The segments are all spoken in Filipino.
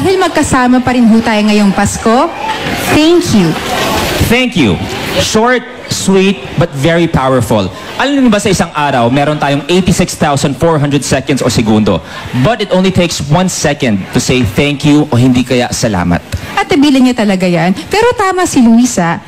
dahil magkasama pa rin ho tayo ngayong Pasko, thank you. Thank you. Short, sweet, but very powerful. Alam niyo ba sa isang araw, meron tayong 86,400 seconds o segundo. But it only takes 1 second to say thank you o hindi kaya salamat. At nabilin niya talaga yan. Pero tama si Luisa,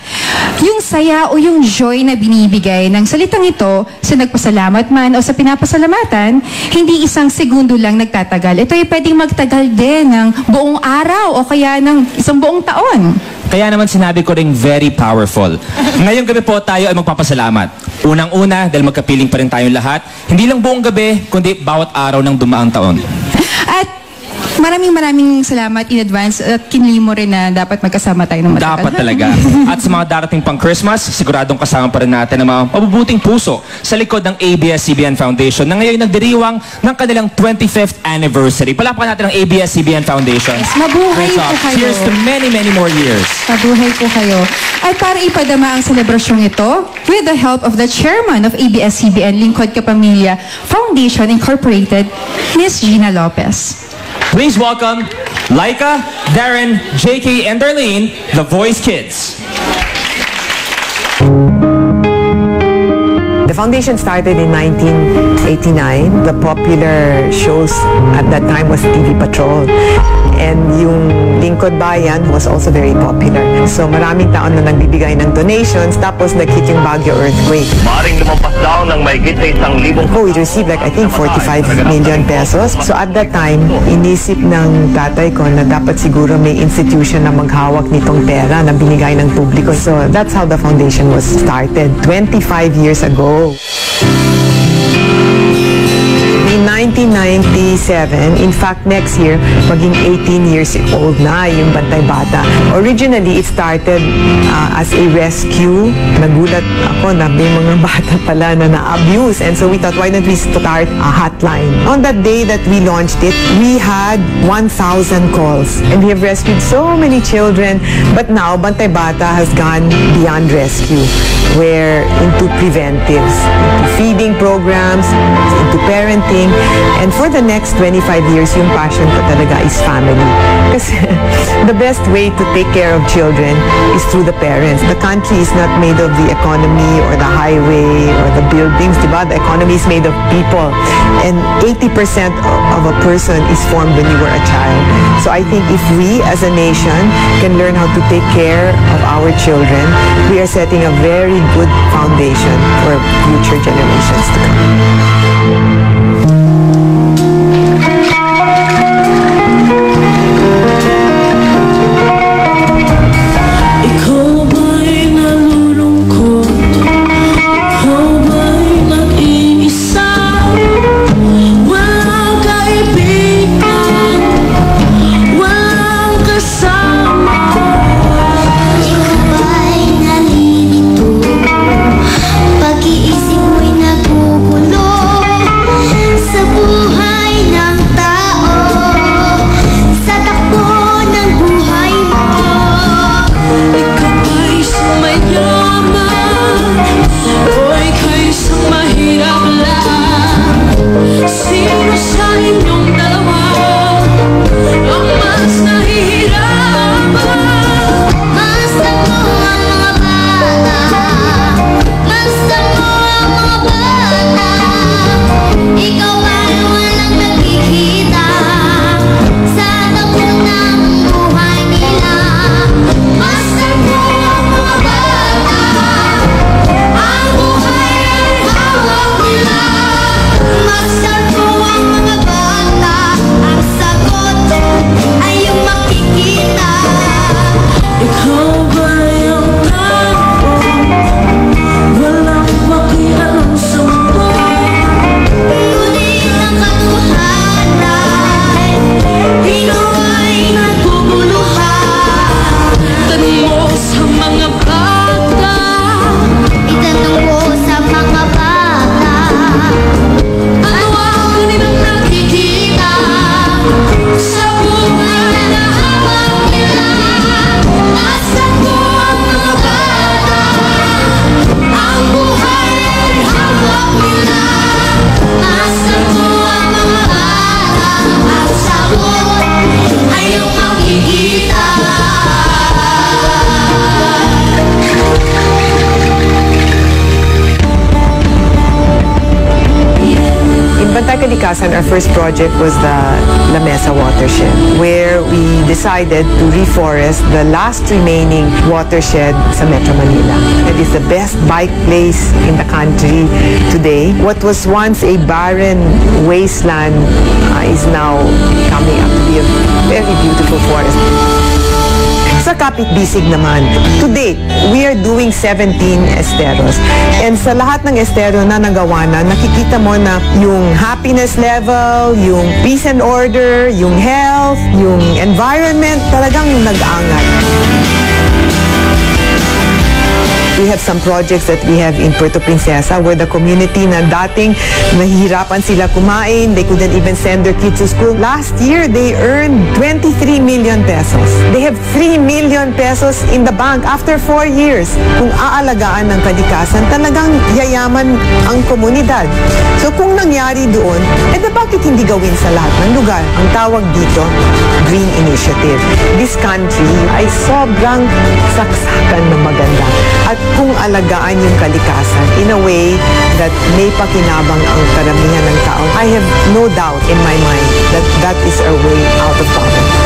yung saya o yung joy na binibigay ng salitang ito sa nagpasalamat man o sa pinapasalamatan, hindi isang segundo lang nagtatagal. Ito ay pwedeng magtagal din ng buong araw o kaya ng isang buong taon. Kaya naman sinabi ko ring very powerful. Ngayong gabi po tayo ay magpapasalamat. Unang-una, dahil magkapiling pa rin tayong lahat, hindi lang buong gabi, kundi bawat araw ng dumaang taon. At maraming salamat in advance at kinili mo rin na dapat magkasama tayo ng matagal. Dapat talaga. At sa mga darating pang Christmas, siguradong kasama pa rin natin ang mga mabubuting puso sa likod ng ABS-CBN Foundation na ngayon nagdiriwang ng kanilang 25th anniversary. Palakpakan natin ang ABS-CBN Foundation. Yes, mabuhay po kayo. Cheers to many, many more years. Mabuhay po kayo. At para ipadama ang selebrasyong ito, with the help of the chairman of ABS-CBN Lingkod Kapamilya Foundation Incorporated, Ms. Gina Lopez. Please welcome Laika, Darren, JK, and Darlene, the Voice Kids. The foundation started in 1989. The popular shows at that time was TV Patrol. And yung Lingkod Bayan was also very popular. So maraming taon na nagbibigay ng donations, tapos nag-hit yung Baguio earthquake. Maring lumampas daw ng may sa 1,000. We received like I think 45 million pesos. So at that time, inisip ng tatay ko na dapat siguro may institution na maghawak nitong pera na binigay ng publiko. So that's how the foundation was started 25 years ago. In 1997, in fact next year, maging 18 years old na yung Bantay Bata. Originally, it started as a rescue. Nagulat ako na may mga bata pala na na-abuse. And so we thought, why don't we start a hotline? On that day that we launched it, we had 1,000 calls. And we have rescued so many children. But now, Bantay Bata has gone beyond rescue. We're into preventives, into feeding programs, into parenting. And for the next 25 years, yung passion ko talaga is family. Kasi the best way to take care of children is through the parents. The country is not made of the economy or the highway or the buildings, diba? The economy is made of people. And 80% of a person is formed when you were a child. So I think if we as a nation can learn how to take care of our children, we are setting a very good foundation for future generations to come. Pag-iisip mo'y nagugulo. Kalikasan, our first project was the La Mesa watershed, where we decided to reforest the last remaining watershed sa Metro Manila. It is the best bike place in the country today. What was once a barren wasteland is now coming up to be a very beautiful forest. Sa Kapit Bisig naman, to date, we are doing 17 esteros. And sa lahat ng estero na nagawa na, nakikita mo na yung happiness level, yung peace and order, yung health, yung environment, talagang nag-angat. We have some projects that we have in Puerto Princesa where the community na dating nahihirapan sila kumain, they couldn't even send their kids to school. Last year, they earned 23 million pesos. They have 3 million pesos in the bank after 4 years. Kung aalagaan ng kalikasan, talagang yayaman ang komunidad. So kung nangyari doon, bakit hindi gawin sa lahat ng lugar? Ang tawag dito, Green Initiative. This country ay sobrang saksakan na maganda. At kung alagaan yung kalikasan in a way that may pakinabang ang karamihan ng tao, I have no doubt in my mind that that is our way out of poverty.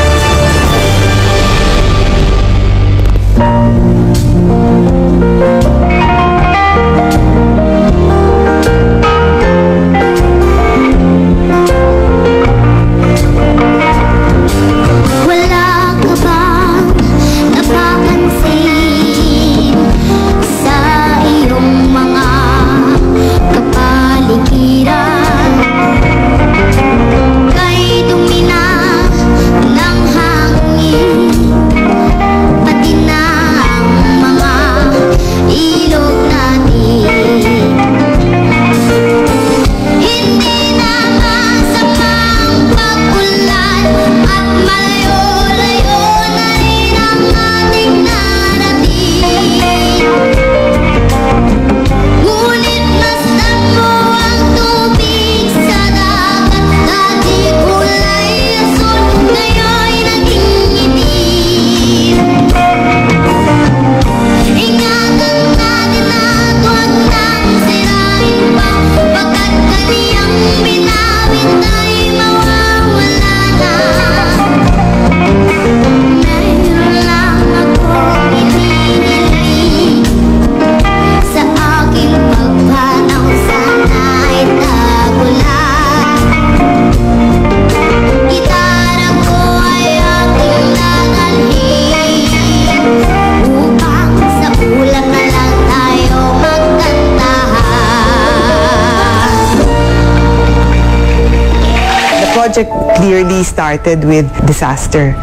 Project clearly started with disaster.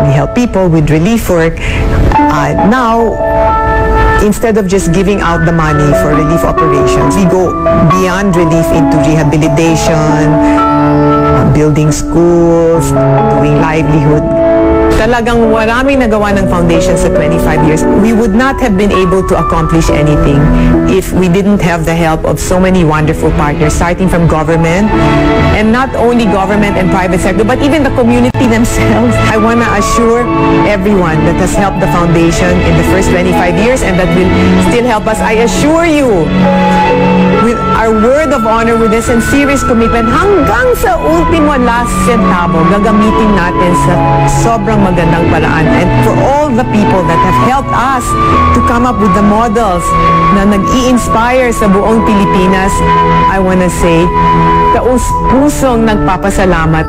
We help people with relief work. Now, instead of just giving out the money for relief operations, we go beyond relief into rehabilitation, building schools, doing livelihood. Talagang maraming nagawa ng foundation sa 25 years. We would not have been able to accomplish anything if we didn't have the help of so many wonderful partners, starting from government, and not only government and private sector, but even the community themselves. I want to assure everyone that has helped the foundation in the first 25 years and that will still help us. I assure you, with our word of honor, with this and serious commitment, hanggang sa ultimo last centavo, gagamitin natin sa sobrang magandang paraan. And for all the people that have helped us to come up with the models na nag-i-inspire sa buong Pilipinas, I wanna say, taus-pusong nagpapasalamat.